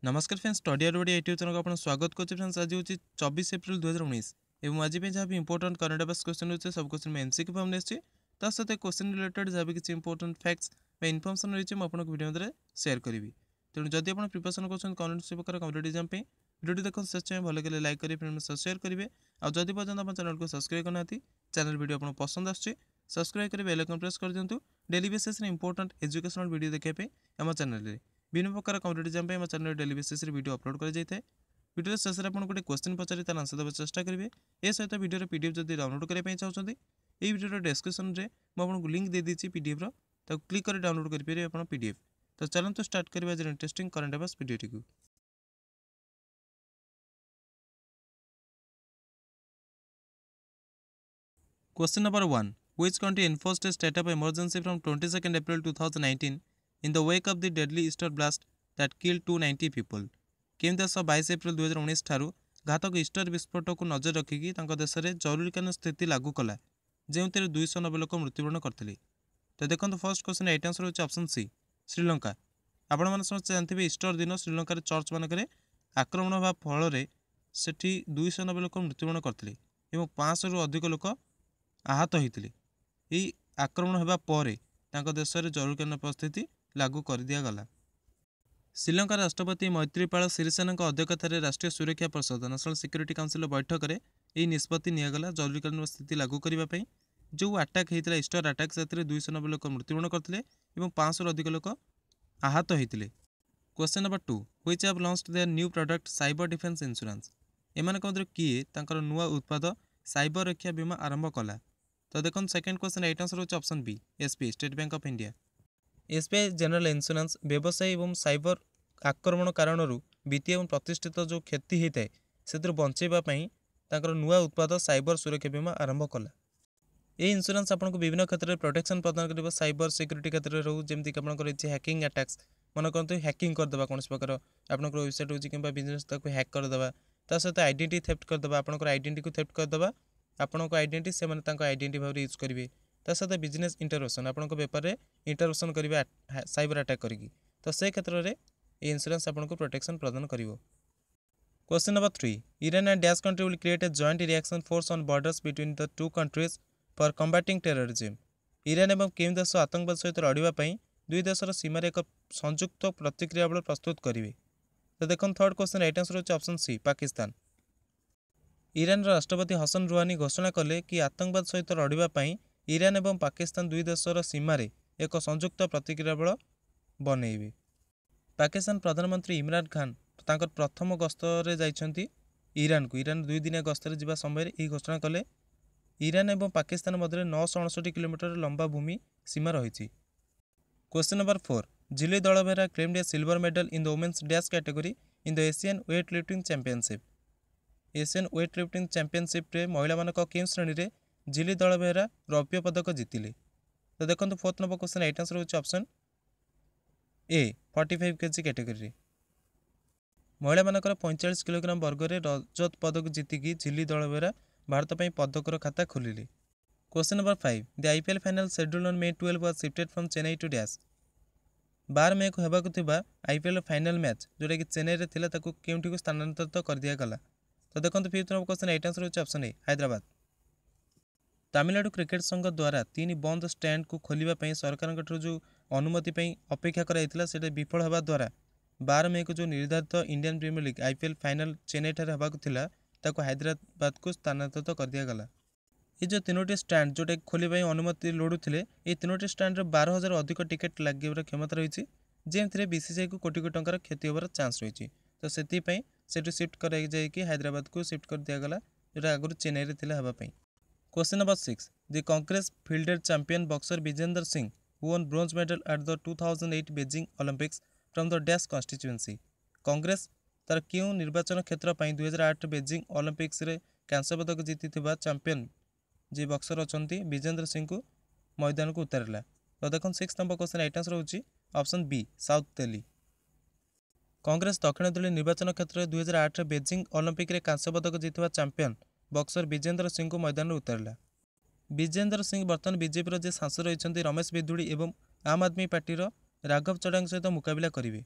नमस्कार friends, study आर Odia YouTube channel को आपन स्वागत करछि। फ्रेंड्स आज होछि 24 अप्रैल 2019 एवं आज पे जहाँ भी इंपोर्टेंट करंट अफेयर्स क्वेश्चन होछि सब क्वेश्चन में एमसीक्यू फॉर्म नेछि ता सते क्वेश्चन रिलेटेड जहाँ भी किछि इंपोर्टेंट फैक्ट्स बा इन्फॉर्मेशन रहिछि म आपन वीडियो में शेयर करिवि। तेणु जदि आपन प्रिपरेशन करछन कौनसी प्रकार कॉम्पिटिटिव एग्जाम पे वीडियो देखन शेष टाइम भले के लाइक करि फ्रेंड्स में शेयर करिवे। आ जदि पर्यंत आपन चैनल को सब्सक्राइब करनाथि चैनल वीडियो आपन पसंद आछि सब्सक्राइब करि बेल आइकन प्रेस कर दियंतु डेली बेसिस रे इंपोर्टेंट एजुकेशनल वीडियो देखै पे हम चैनल रे विभिन्न प्रकार कॉम्पिटिटिव एग्जाम पे हम चैनल डेली बेसिस रे वीडियो अपलोड कर जाय थाए। वीडियो शेष में आपको गोटे क्वेश्चन पचारि तार आंसर देवा चेष्टा करेंगे। ए सहित वीडियो पीडीएफ जब डाउनलोड करने चाहते ये वीडियो डिस्क्रिप्शन में मुझे लिंक दे देती पीडीएफ रो क्लिक कर डाउनलोड करेंगे आप पीडीएफ। तो चलते स्टार्ट करवा आज इंटरेस्टिंग करंट अफेयर्स वीडियो को। Question number 1, which country enforced a state of emergency from 22nd April 2019 in the wake of the deadly Easter blast that killed 290 people? केम देश 22 April 2019 ठारू घातक इस्टर विस्फोट को नजर रखिकी देश में जरूरीकालीन स्थिति लागू कला जो 290 लोक मृत्युवरण करते। तो देखो फर्स्ट क्वेश्चन राइट आंसर होछि ऑप्शन सी श्रीलंका। आपण मैंने समस्त जानते ईस्टर दिन श्रीलंकार चर्च मानक आक्रमण होगा फल से 290 लोक मृत्युवरण करते और 500 रु अधिक लोक आहत होते। यही आक्रमण होगा पर देश में जरूरीकालीन परिस्थिति लागू कर दिया गला। श्रीलंका राष्ट्रपति मैत्रीपाल सिरिसेना अध्यक्षतार राष्ट्रीय सुरक्षा परिषद नेशनल सिक्योरिटी काउंसिल बैठक में यह निष्पत्ति निगला जरूरीकालीन स्थिति लागू करने जो आटाक होता ईस्टर आटाक से 290 लोक मृत्युवरण करते और 500 अधिक लोक आहत होते। Question number 2, which have launched their new product cyber defence insurance? एमानक मध्य किए तांकर नुआ उत्पाद साइबर रक्षा बीमा आरंभ कला? तो देखो सेकंड क्वेश्चन राइट आंसर होछि option B SBI State Bank of India. SBI general insurance व्यवसाय एवं साइबर आक्रमण कारण वित्तीय और प्रतिष्ठित जो क्षति होता है से बचाइवाई नुआ उत्पाद साइबर सुरक्षा बीमा आरंभ कला। ये इंश्योरेंस आपको विभिन्न क्षेत्र में प्रोटेक्शन प्रदान कर साइबर सिक्योरिटी क्षेत्र में रो जमीक आप हैकिंग अटैक्स मन करते हैकिंग करदे कौन प्रकार आपंकर वेबसाइट हो कि बिजनेस हैक करदे ता सहित आइडेंटिटी थेफ्ट करदे आपंकर आइडेंटिटी को थेफ्ट करदे आपंक आइडेंटिटी से आइडेंटिटी भाव यूज करेंगे ता सहित बिजनेस इंटरवेशन आप बेपार में इंटरवेशन करेंगे साइबर अटैक करी तो से क्षेत्र में ये इंश्योरेंस आपको प्रोटेक्शन प्रदान करिवो। Question number 3, Iran and dash country will create a joint reaction force on borders between the two countries for combating terrorism? Iran एवं केम देश आतंकवाद सहित लड़ाई दुई देशर सीमार एक संयुक्त प्रतिक्रिया बल प्रस्तुत करेंगे? तो देखो थर्ड क्वेश्चन राइट आंसर होछि ऑप्शन सी पाकिस्तान। ईरान राष्ट्रपति हसन रुहानी घोषणा कले कि आतंकवाद सहित लड़ाई ईरान एवं पाकिस्तान दुई देशर सीमार एक संयुक्त प्रतिक्रिया बल बनइबे। पाकिस्तान प्रधानमंत्री इमरान खान तांकर प्रथम गस्तर जाइछंती ईरान को। ईरान 2 दिनिया गस्तर जावा समय यह घोषणा कले ईरान एवं पाकिस्तान मध्य 969 किलोमीटर लंबा भूमि सीमा रही। Question number 4, Jhili Dalabehera claimed a silver medal in the women's dash category in the Asian weight lifting championship? Asian weight lifting championship रे महिला मानक केउं श्रेणी रे झिली दलबेहरा रौप्य पदक जीतिले? तो देखो fourth number question right answer होछि ऑप्शन ए 45 केजी कैटेगरी। महिला मानकर 45 किलोग्राम वर्ग में रजत पदक जीतिकी झिली दलबेहरा भारत पर पदकर खाता खोलिले। Question number 5, the IPL final schedule on May 12 was shifted from Chennai to dash? 12 मे को हेबाकु थिबा आईपीएल फाइनल मैच जोटा कि चेन्नई रे थिला ताकू केउंठी को स्थानांतरित कर दिया गला? तो देखो fifth number question right answer होछि option A Hyderabad. Tamil Nadu cricket संघ द्वारा 3 बंद स्टैंड को खोलिबा सरकार जो अनुमति अपेक्षा कराइथिला सेटा विफल होगा द्वारा 12 मे को जो निर्धारित Indian premier league IPL final Chennai ठारे होबाकु थिला ताको हैदराबाद को स्थानांतरित कर दिया गला। ये जो 3टी स्टैंड जोटा खोलिबा अनुमति लोड़ुथिले ये 3टी स्टैंड 12,000 अधिक टिकेट लगे क्षमता रही जेमथिरे बीसीसीआई को कोटी कोटी टंकार क्षति होबार चांस रही। तो सेति सेठू शिफ्ट कर हैदराबाद को शिफ्ट कर दिया गला जोटा आगुरी चेन्नई रे थिला हेबा पई। Question number 6, the Congress fielded champion boxer Vijender Singh who won bronze medal at the 2008 Beijing Olympics from the dash constituency? Congress तार क्यों निर्वाचन क्षेत्र 2008 बेजिंग ओलंपिक्स रे कांस्य पदक जीति चैंपियन जी बॉक्सर अच्छा विजेंद्र सिंह को मैदान को उतारा? तो देखो 6 नंबर क्वेश्चन राइट आंसर होछि option B south Delhi. Congress दक्षिण दिल्ली निर्वाचन क्षेत्र 2008 बेजिंग ओलंपिक रे कांस्य पदक जीति चैंपियन बॉक्सर विजेंद्र सिंह को मैदान में उतारा। विजेंद्र सिंह बर्तमान बीजेपी जे सांसद रही रमेश बिदुड़ी एवं आम आदमी पार्टी राघव चड्ढा सहित मुकाबला करेंगे।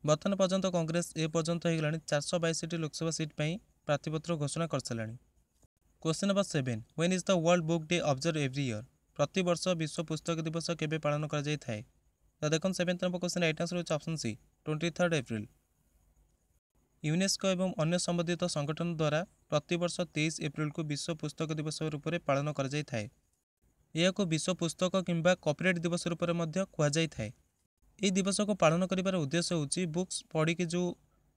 ବର୍ତ୍ତମାନ ପର୍ଯ୍ୟନ୍ତ କଂଗ୍ରେସ ଏ ପର୍ଯ୍ୟନ୍ତ ହୋଇଗଲାଣି 422ଟି ଲୋକସଭା ସିଟ୍ ପାଇଁ ପ୍ରାର୍ଥୀପତ୍ର ଘୋଷଣା କରିସାରିଲାଣି। Question number 7 when is the world book day observe every year प्रतिवर्ष विश्व पुस्तक दिवस केबे पालन कर जाय थाए। तो देखो 7th number question right answer होची ऑप्शन सी 23 एप्रिल। यूनेस्को एवं अन्य संबंधित संगठन द्वारा प्रतिवर्ष 23 एप्रिल को विश्व पुस्तक दिवस रूप में पालन कर जाय थाए। यह को विश्व पुस्तक किंबा कॉपीराइट दिवस रूप में कह जाय थाए। यह दिवस को पालन करिवार उद्देश्य होची बुक्स पढ़ी के जो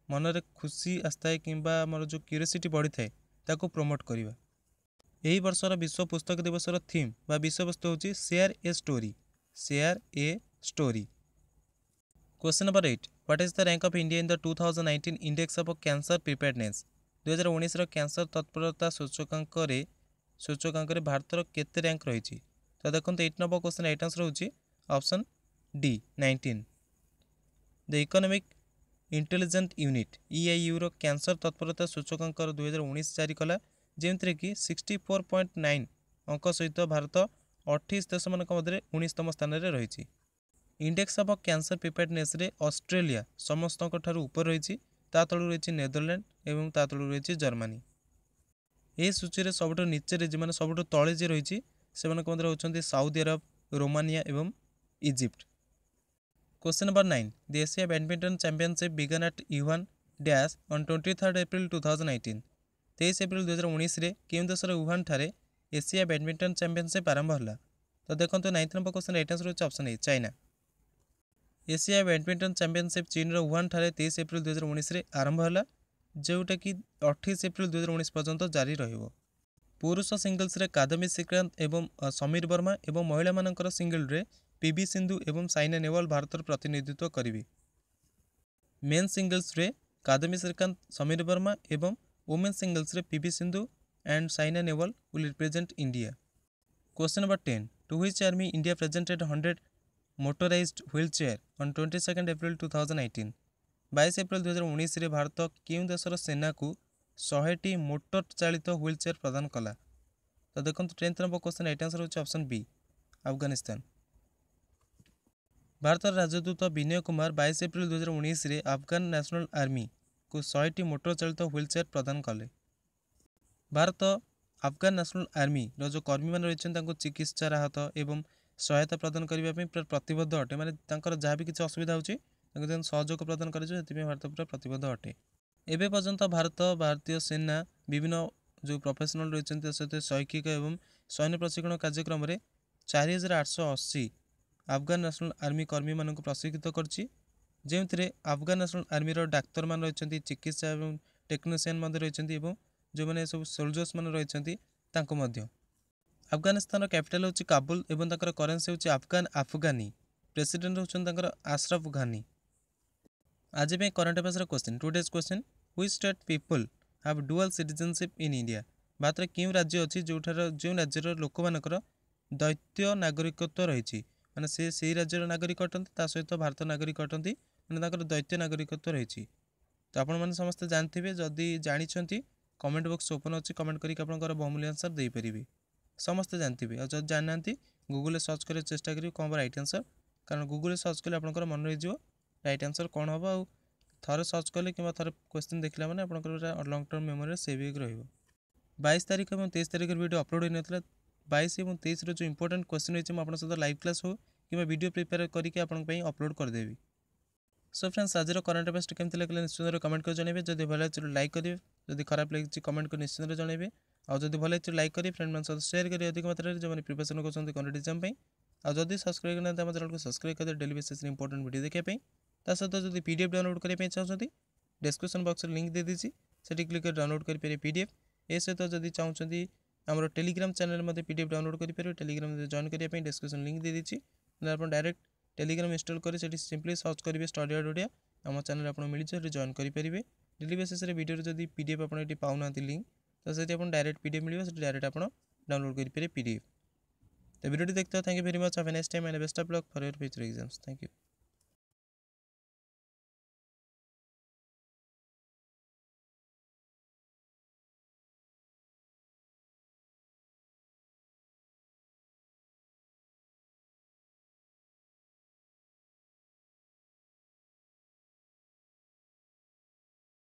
मनरे खुशी आस्ताए किंबा हमर जो क्यूरियोसिटी बढ़ी थाए ताको प्रमोट करिवा। यही वर्षर विश्व पुस्तक दिवसर थीम बा विषयवस्तु होची share a story. Share a story. Question number 8 what is the rank of India in the 2019 index of cancer preparedness. 2019 cancer तत्परता सूचकांक रे भारतर केते रैंक रही। तो देखो 8 नंबर क्वेश्चन राइट आंसर होची option D 19। The economic intelligent unit EIU रो cancer तत्परता सूचकांक 2019 जारी कला जेमथरे कि 64.9 अंक सहित भारत 28 देश मान मध्य 19तम स्थान में रही। इंडेक्स ऑफ कैंसर प्रिपेयर्डनेस रे ऑस्ट्रेलिया समस्त ऊपर रही तलू रही नेदरलैंड एवं ता तलू रही जर्मनी। यह सूची में सबुठ नीचे जो सबुठ तले जी रही से होती साउदी अरब रोमानिया एवं Egypt. Question number 9 the Asia badminton championship began at Wuhan dash on 23 April 2018। 23 April 2019 रे केउं देशर वुहान ठारे एशिया बैडमिंटन चैंपियनशिप आरंभ होला। तो देखो 9th number question right answer होची option A China. Asia badminton championship चीन रो वुहान ठारे 23 एप्रिल 2019 रे आरंभ होला जोटा कि 28 एप्रिल 2019 पर्यंत जारी रहिबो। पुरुष सिंगल्स रे कादम्बी श्रीकांत एवं समीर वर्मा एवं महिला मानकर सिंगल रे PV सिंधु एवं साइना नेहवाल भारतर प्रतिनिधित्व करिवे। मेन सिंगल्स रे कादम्बी श्रीकांत समीर वर्मा एवं वुमेन सिंगल्स रे PV Sindhu and Saina Nehwal will represent India. Question number 10 to which army India presented 100 motorized wheel chair on 22 April 2018। 22 April 2019 रे भारत केउं देशर सेना को 100टी मोटर चालित व्हील चेयर प्रदान कला। तो देखो 10th number question right answer होची ऑप्शन बी अफगानिस्तान। भारतर राजदूत विनय कुमार 22 एप्रिल 2019 रे अफगान नेशनल आर्मी को 100टी मोटर चालित व्हील चेयर प्रदान कले। भारत अफगान नेशनल आर्मी रो जो कर्मी मान रही चिकित्सा राहत एवं सहायता प्रदान करने प्रतिबद्ध अटे। माने तांकर जहाँ भी किसी असुविधा होची सहयोग प्रदान कर भारत पूरा प्रतिबद्ध अटे। एवं पर्यंत भारतीय सेना विभिन्न जो प्रोफेशनल रही सहित शैक्षिक एवं सैन्य प्रशिक्षण कार्यक्रम में 4880 अफगान नेशनल आर्मी कर्मी मान प्रशिक्षित करथे। अफगान नेशनल आर्मी डाक्तर मान रही चिकित्सा एवं टेक्नीशियन रही जो मैंने सब सोल्जर्स मान रही। अफगानिस्तान कैपिटल होची काबुल एवं ताकर करेंसी होची अफगानी। प्रेसिडेंट होचन अशरफ घानी। आज में current affairs question today's question which state people have dual citizenship in India. Bharat में क्यों राज्य अच्छी जो राज्यर लोक मानकर द्वैत नागरिकत्व रही माने से राज्यर नागरिक अटंती ता सहित भारत नागरिक अटंती माने द्वैत नागरिकत्व रही। तो आपण मैंने समस्ते जानते जदि जानी कमेंट बॉक्स ओपन अच्छी कमेंट करके बहुमूल्य आंसर दे पारे। समस्ते जानते और जब जाना गूगल सर्च कर चेष्टा करेंगे कौन राइट आंसर कारण गूगल सर्च कले आपंकर मन रही राइट आंसर कौन हम आउ थे सर्च कले कि थे क्वेश्चन देखला मैंने आप लंग टर्म मेमोरी सेव हो। 22 तारीख और 23 तारीख वीडियो अपलोड होता है। 22 और 23 जो इंपोर्टेंट क्वेश्चन रही है सहित लाइव क्लास हो कि वीडियो प्रिपेयर करके अपलोड करदेवी। सो फ्रेंड्स आज करंट अफेयर्स केमती लगे निश्चित कमेंट कर जनइबे। जब भल लगे लाइक करेंगे जब खराब लगी कमेंट कर निश्चित जनइबे। और जब भल लगे लाइक करेंगे फ्रेंड मान सहित शेयर करेंगे अधिक मात्रा जो प्रिपरेशन कर कंटेंट एग्जाम और जब सब्सक्राइब करना चैनल को सब्सक्राइब कर डेली बेसिस इंपोर्टेंट वीडियो देखिए सहित जब PDF डाउनलोड करने चाहते डिस्क्रिप्शन बॉक्स लिंक दे दीजिए से क्लिक कर डाउनलोड करेंगे PDF। ए सहित जब चाहते आम टेलीग्राम चैनल में PDF डाउनलोड करेंगे टेलीग्राम जॉइन करने डिस्क्रिप्शन लिंक दे दीजिए आप डायरेक्ट टेलीग्राम इंस्टॉल करें सिंपली सर्च करेंगे स्टडी ओडिया आम चैनल आप मिल जाए जॉइन करेंगे। डेली बेसिस वीडियो जब PDF आप पाऊना लिंक तो से डायरेक्ट PDF मिले डायरेक्ट आप डाउनलोड करेंगे PDF। तो वीडियो देखते हो thank you very much have a nice time and best of luck for your future exams. Thank you.